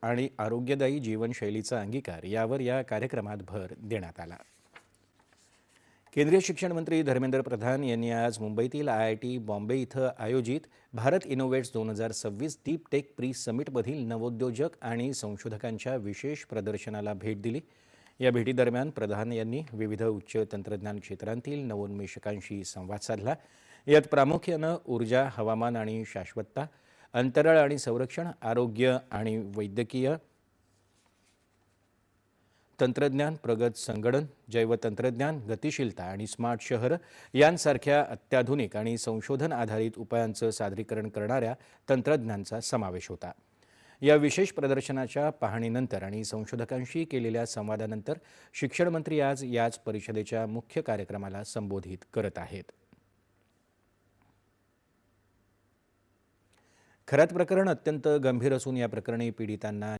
आणि आरोग्यदायी जीवनशैलीचा अंगीकार यावर या कार्यक्रमात भर देण्यात आला. केंद्रीय शिक्षण मंत्री धर्मेंद्र प्रधान यांनी आज मुंबईतील IIT बॉम्बे इथं आयोजित भारत इनोव्हेट्स 2026 डीप टेक प्री समिटमधील नवोद्योजक आणि संशोधकांच्या विशेष प्रदर्शनाला भेट दिली. या भेटीदरम्यान प्रधान यांनी विविध उच्च तंत्रज्ञान क्षेत्रांतील नवोन्मेषकांशी संवाद साधला. यात प्रामुख्यानं ऊर्जा, हवामान आणि शाश्वतता, अंतराळ आणि संरक्षण, आरोग्य आणि वैद्यकीय तंत्रज्ञान, प्रगत संगणन, जैवतंत्रज्ञान, गतिशीलता आणि स्मार्ट शहर यांसारख्या अत्याधुनिक आणि संशोधन आधारित उपायांचं सादरीकरण करणाऱ्या तंत्रज्ञांचा समावेश होता. या विशेष प्रदर्शनाच्या पाहणीनंतर आणि संशोधकांशी केलेल्या संवादानंतर शिक्षण मंत्री आज याच परिषदेच्या मुख्य कार्यक्रमाला संबोधित करत आहेत. खरात प्रकरण अत्यंत गंभीर असून या प्रकरणी पीडितांना